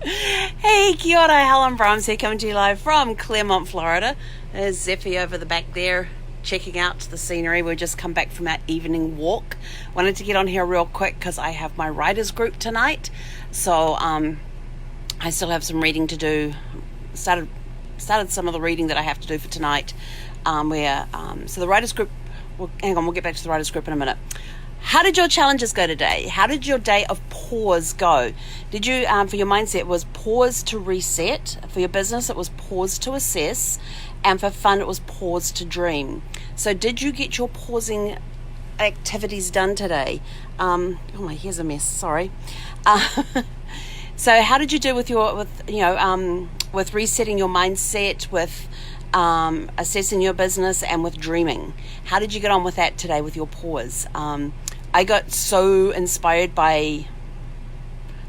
Hey, kia ora, Helen Brahms here, coming to you live from Claremont, Florida. There's Zeffy over the back there, checking out the scenery. We've just come back from our evening walk. Wanted to get on here real quick because I have my writers group tonight. So I still have some reading to do. Started some of the reading that I have to do for tonight. So the writers group. Well, hang on, we'll get back to the writers group in a minute. How did your challenges go today? How did your day of pause go? Did you, for your mindset, it was pause to reset. For your business, it was pause to assess. And for fun, it was pause to dream. So did you get your pausing activities done today? Oh, my hair's a mess, sorry. So how did you do with with resetting your mindset, with assessing your business, and with dreaming? How did you get on with that today with your pause? I got so inspired by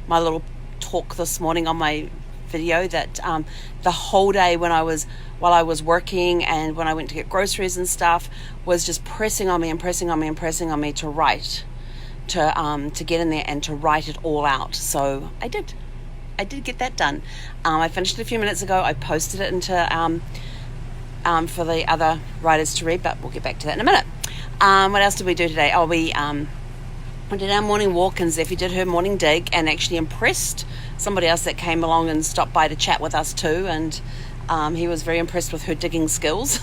my little talk this morning on my video that the whole day while I was working and when I went to get groceries and stuff was just pressing on me to write, to get in there and to write it all out. So I did get that done. I finished it a few minutes ago. I posted it into for the other writers to read, but we'll get back to that in a minute. What else did we do today? We did our morning walk, and Zeffy did her morning dig and actually impressed somebody else that came along and stopped by to chat with us too, and he was very impressed with her digging skills.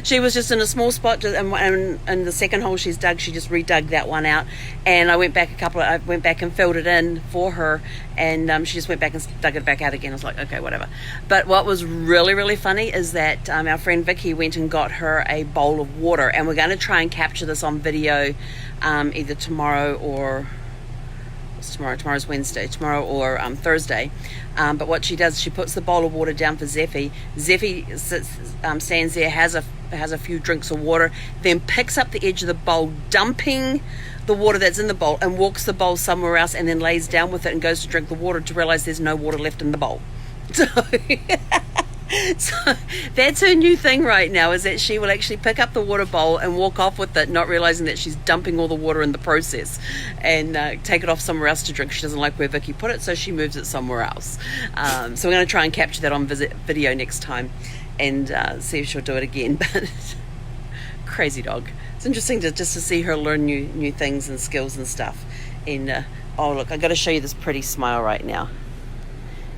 She was just in a small spot, and the second hole she's dug, she just redug that one out. And I went back and filled it in for her, and she just went back and dug it back out again. I was like, okay, whatever. But what was really, really funny is that our friend Vicky went and got her a bowl of water, and we're going to try and capture this on video, either tomorrow or tomorrow's Wednesday, tomorrow or Thursday. But what she does, she puts the bowl of water down for Zeffy. Zeffy stands there, has a few drinks of water, then picks up the edge of the bowl, dumping the water that's in the bowl, and walks the bowl somewhere else, and then lays down with it and goes to drink the water to realize there's no water left in the bowl. So that's her new thing right now, is that she will actually pick up the water bowl and walk off with it, not realizing that she's dumping all the water in the process, and take it off somewhere else to drink. She doesn't like where Vicky put it, so she moves it somewhere else. So we're going to try and capture that on video next time, and see if she'll do it again. But crazy dog. It's interesting to see her learn new things and skills and stuff. And oh look, I got to show you this pretty smile right now.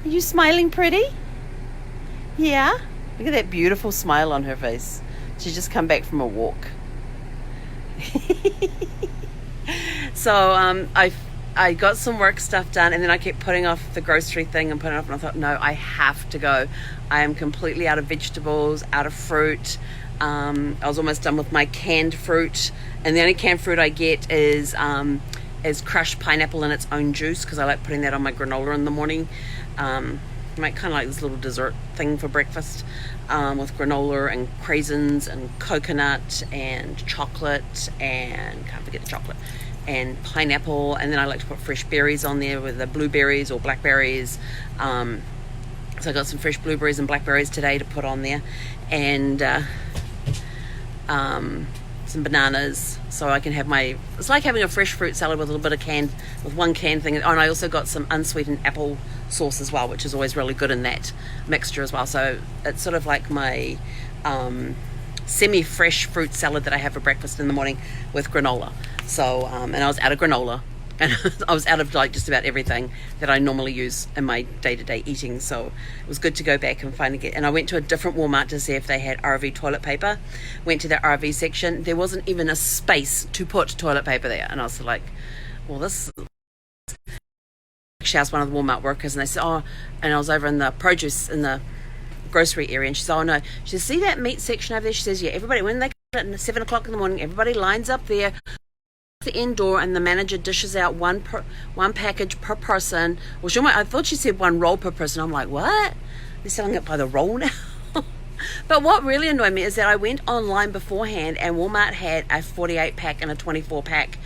Are you smiling pretty? Yeah, look at that beautiful smile on her face. She's just come back from a walk. So I got some work stuff done, and then I kept putting off the grocery thing and putting it off, and I thought, no, I have to go. I am completely out of vegetables, out of fruit. I was almost done with my canned fruit, and the only canned fruit I get is crushed pineapple in its own juice, because I like putting that on my granola in the morning. Make kind of like this little dessert thing for breakfast, with granola and craisins and coconut and chocolate, and can't forget the chocolate, and pineapple. And then I like to put fresh berries on there, with the blueberries or blackberries. So I got some fresh blueberries and blackberries today to put on there, and some bananas, so I can have it's like having a fresh fruit salad with a little bit of one canned thing. Oh, and I also got some unsweetened apple sauce as well, which is always really good in that mixture as well. So it's sort of like my semi-fresh fruit salad that I have for breakfast in the morning with granola. So and I was out of granola, and I was out of like just about everything that I normally use in my day-to-day eating. So it was good to go back and finally and I went to a different Walmart to see if they had RV toilet paper. Went to the RV section. There wasn't even a space to put toilet paper there, and I was like, well, this. She asked one of the Walmart workers, and they said, oh, and I was over in the produce, in the grocery area, and she said, oh no, she said, see that meat section over there? She says, yeah, everybody, when they come at 7 o'clock in the morning, everybody lines up there the end door, and the manager dishes out one package per person. Well, I thought she said one roll per person. I'm like, what? They're selling it by the roll now? But what really annoyed me is that I went online beforehand, and Walmart had a 48 pack and a 24 pack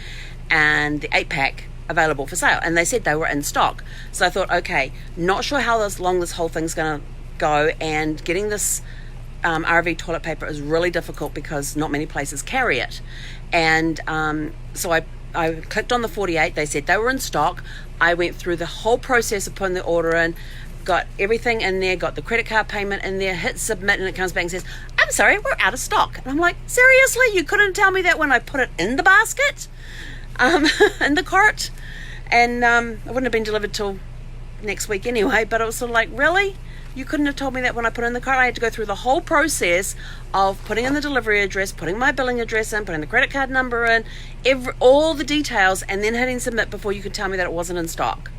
and the 8 pack available for sale, and they said they were in stock. So I thought, okay, not sure how long this whole thing's going to go, and getting this RV toilet paper is really difficult because not many places carry it. And so I clicked on the 48. They said they were in stock. I went through the whole process of putting the order in, got everything in there, got the credit card payment in there, hit submit, and it comes back and says, I'm sorry, we're out of stock. And I'm like, seriously? You couldn't tell me that when I put it in the basket? In the cart? And it wouldn't have been delivered till next week anyway, but it was sort of like, really? You couldn't have told me that when I put it in the cart? I had to go through the whole process of putting in the delivery address, putting my billing address in, putting the credit card number in, all the details, and then hitting submit before you could tell me that it wasn't in stock.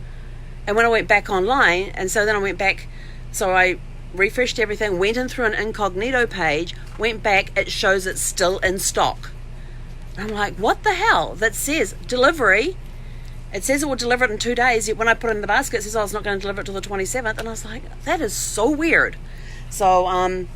And when I went back online, and so then I went back, so I refreshed everything, went in through an incognito page, went back, it shows it's still in stock. And I'm like, what the hell? That says delivery. It says it will deliver it in 2 days, yet when I put it in the basket, it says, oh, it's not going to deliver it till the 27th. And I was like, that is so weird. So,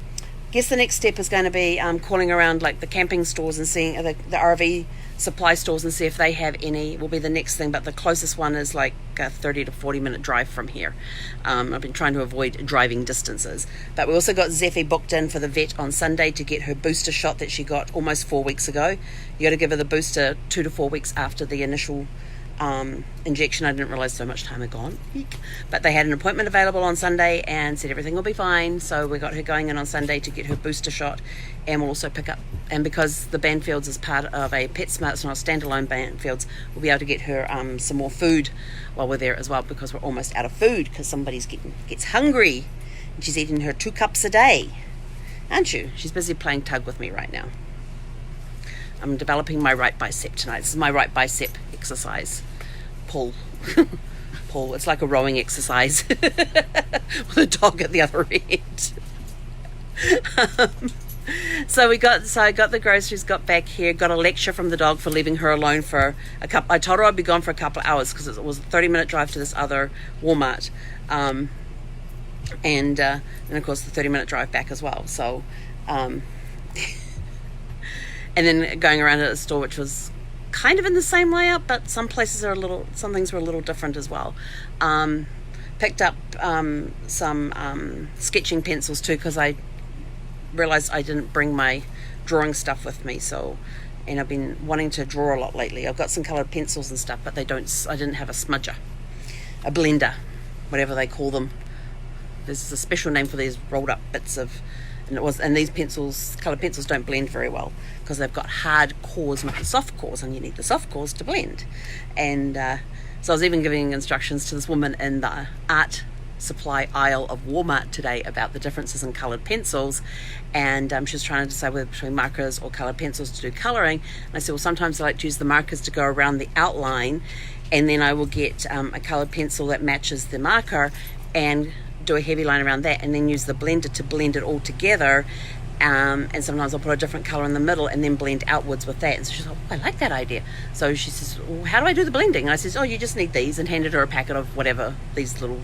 guess the next step is going to be calling around like the camping stores and seeing the RV supply stores and see if they have any, will be the next thing, but the closest one is like a 30 to 40 minute drive from here. I've been trying to avoid driving distances, but we also got Zephy booked in for the vet on Sunday to get her booster shot that she got almost 4 weeks ago. You got to give her the booster 2 to 4 weeks after the initial injection. I didn't realize so much time had gone, but they had an appointment available on Sunday and said everything will be fine, so we got her going in on Sunday to get her booster shot. And we'll also pick up, and because the Banfields is part of a PetSmart, it's not a standalone Banfields, we'll be able to get her some more food while we're there as well, because we're almost out of food because somebody's gets hungry and she's eating her 2 cups a day, aren't you? She's busy playing tug with me right now. I'm developing my right bicep tonight. This is my right bicep exercise. Pull. It's like a rowing exercise with a dog at the other end. So I got the groceries, got back here, got a lecture from the dog for leaving her alone for a couple. I told her I'd be gone for a couple of hours because it was a 30-minute drive to this other Walmart, and of course the 30-minute drive back as well. So, and then going around at the store, which was kind of in the same layout, but some things were a little different as well. Picked up some sketching pencils too, because I realized I didn't bring my drawing stuff with me, and I've been wanting to draw a lot lately. I've got some colored pencils and stuff, but I didn't have a smudger, a blender, whatever they call them. There's a special name for these rolled up bits of, and these colored pencils don't blend very well because they've got hard cores, not the soft cores, and you need the soft cores to blend. And so I was even giving instructions to this woman in the art supply aisle of Walmart today about the differences in colored pencils, and she was trying to decide whether between markers or colored pencils to do coloring. And I said, well, sometimes I like to use the markers to go around the outline, and then I will get a colored pencil that matches the marker and do a heavy line around that, and then use the blender to blend it all together. And sometimes I'll put a different color in the middle and then blend outwards with that. And so she's like, oh, I like that idea. So she says, well, how do I do the blending? And I says, oh, you just need these, and handed her a packet of whatever these little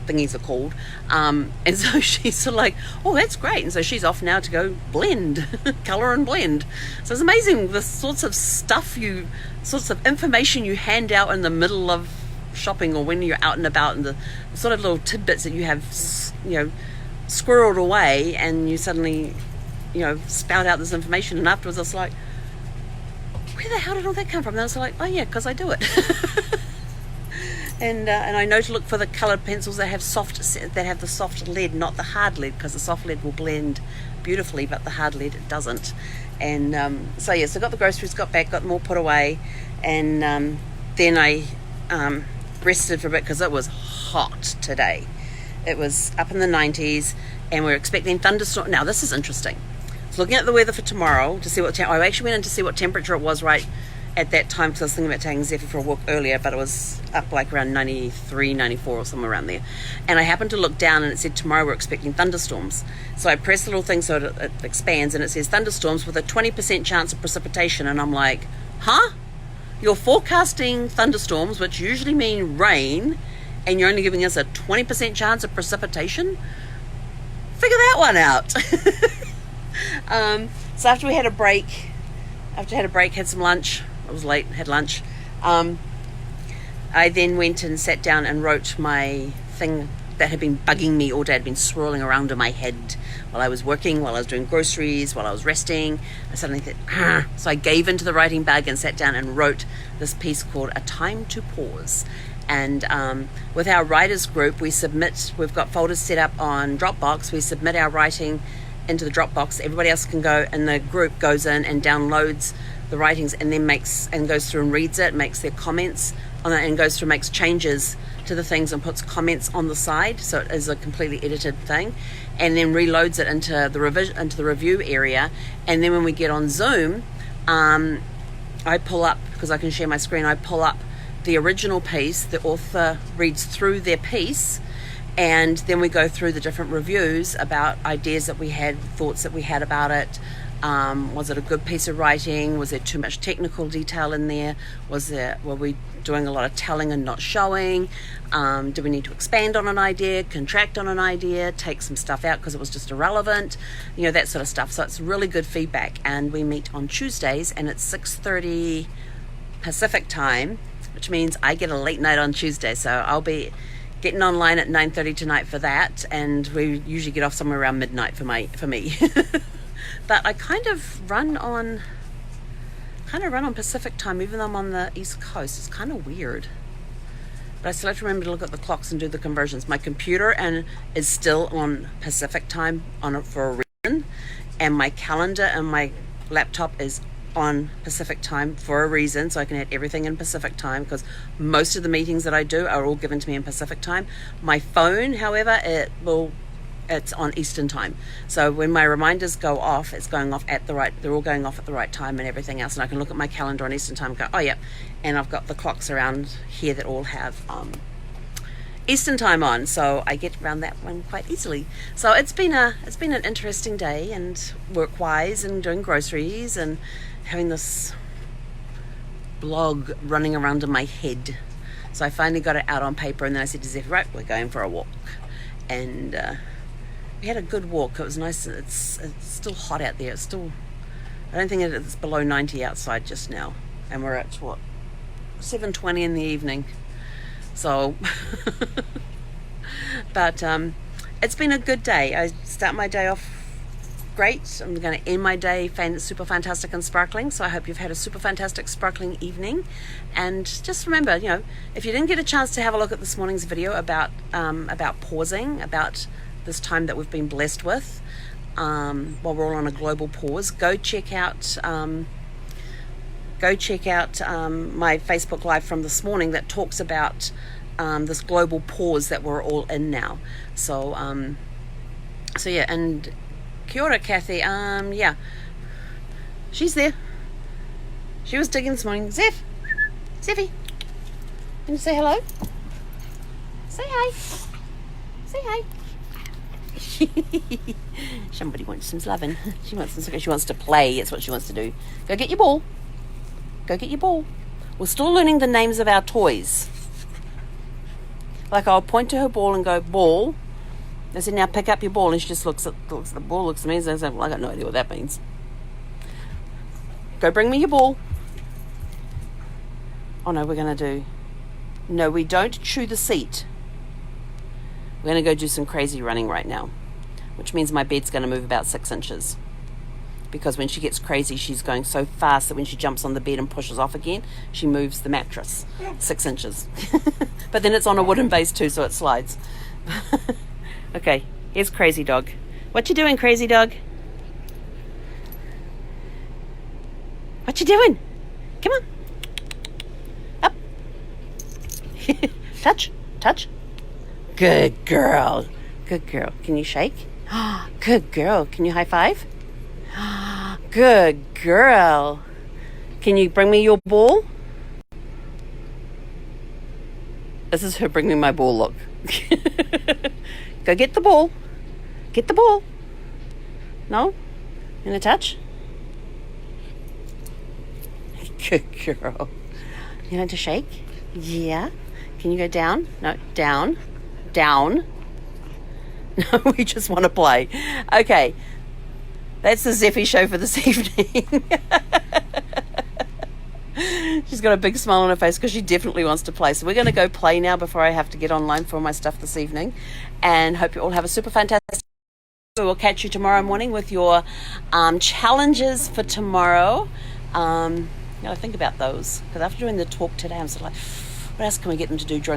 thingies are called. And so she's sort of like, oh, that's great. And so she's off now to go blend, color and blend. So it's amazing the sorts of information you hand out in the middle of shopping or when you're out and about, and the sort of little tidbits that you have, squirreled away, and you suddenly, spout out this information, and afterwards I was like, where the hell did all that come from? And I was like, oh yeah, because I do it. And I know to look for the coloured pencils that have the soft lead, not the hard lead, because the soft lead will blend beautifully, but the hard lead it doesn't. And so I got the groceries, got back, got them all put away, and then I rested for a bit because it was hot today. It was up in the 90s, and we're expecting thunderstorms. Now this is interesting. I was looking at the weather for tomorrow to see what I actually went in to see what temperature it was right at that time, because I was thinking about taking Zephy for a walk earlier, but it was up like around 93, 94 or somewhere around there. And I happened to look down, and it said tomorrow we're expecting thunderstorms. So I press the little thing so it expands, and it says thunderstorms with a 20% chance of precipitation. And I'm like, huh? You're forecasting thunderstorms, which usually mean rain, and you're only giving us a 20% chance of precipitation? Figure that one out. So after we had a break, had some lunch. I was late, had lunch. I then went and sat down and wrote my thing that had been bugging me all day. Had been swirling around in my head while I was working, while I was doing groceries, while I was resting. I suddenly thought, so I gave into the writing bug and sat down and wrote this piece called A Time to Pause. And with our writers group, we've got folders set up on Dropbox. We submit our writing into the Dropbox. Everybody else can go, and the group goes in and downloads the writings and then goes through and reads it, makes their comments on it, and goes through, makes changes to the things and puts comments on the side, so it is a completely edited thing, and then reloads it into the review area. And then when we get on Zoom, I pull up, because I can share my screen, I pull up the original piece, the author reads through their piece, and then we go through the different reviews about ideas that we had, thoughts that we had about it. Was it a good piece of writing? Was there too much technical detail in there? Were we doing a lot of telling and not showing? Do we need to expand on an idea, contract on an idea, take some stuff out because it was just irrelevant? That sort of stuff. So it's really good feedback. And we meet on Tuesdays, and it's 6:30 Pacific time, which means I get a late night on Tuesday. So I'll be getting online at 9:30 tonight for that, and we usually get off somewhere around midnight for me. But I kind of run on Pacific time, even though I'm on the East Coast. It's kind of weird. But I still have to remember to look at the clocks and do the conversions. My computer is still on Pacific time for a reason, and my calendar and my laptop is on Pacific time for a reason, so I can add everything in Pacific time, because most of the meetings that I do are all given to me in Pacific time. My phone, however, it's on Eastern time. So when my reminders go off, they're all going off at the right time and everything else. And I can look at my calendar on Eastern time and go, oh yeah. And I've got the clocks around here that all have Eastern time on. So I get around that one quite easily. So it's been an interesting day, and work-wise, and doing groceries and having this blog running around in my head. So I finally got it out on paper, and then I said to Zeph, right, we're going for a walk. And we had a good walk. It was nice. It's still hot out there. I don't think it's below 90 outside just now. And we're at 7:20 in the evening. So, but it's been a good day. I start my day off great. I'm going to end my day super fantastic and sparkling. So I hope you've had a super fantastic sparkling evening. And just remember, if you didn't get a chance to have a look at this morning's video about pausing, about this time that we've been blessed with, while we're all on a global pause, go check out my Facebook Live from this morning that talks about this global pause that we're all in now. So yeah, and kia ora, Kathy. Yeah, she's there. She was digging this morning. Zeffy, can you say hello? Say hi. Say hi. Somebody wants some loving. She wants to play. It's what she wants to do. Go get your ball. We're still learning the names of our toys. Like, I'll point to her ball and go, ball. I said, now pick up your ball. And she just looks at the ball, looks at me, and says, well, I got no idea what that means. Go bring me your ball. Oh no, no, we don't chew the seat. We're going to go do some crazy running right now, which means my bed's going to move about 6 inches. Because when she gets crazy, she's going so fast that when she jumps on the bed and pushes off again, she moves the mattress 6 inches. But then it's on a wooden base too, so it slides. Okay, here's Crazy Dog. What you doing, Crazy Dog? What you doing? Come on. Up. Touch. Good girl. Can you shake? Good girl. Can you high five? Good girl. Can you bring me your ball? This is her bring me my ball look. Go get the ball. Get the ball. No? You gonna touch? Good girl. You want to shake? Yeah. Can you go down? No, down. No, we just want to play. Okay. That's the Zeffy show for this evening. She's got a big smile on her face because she definitely wants to play. So we're going to go play now before I have to get online for all my stuff this evening. And hope you all have a super fantastic. We will catch you tomorrow morning with your challenges for tomorrow. Think about those, because after doing the talk today, I'm sort of like, what else can we get them to do during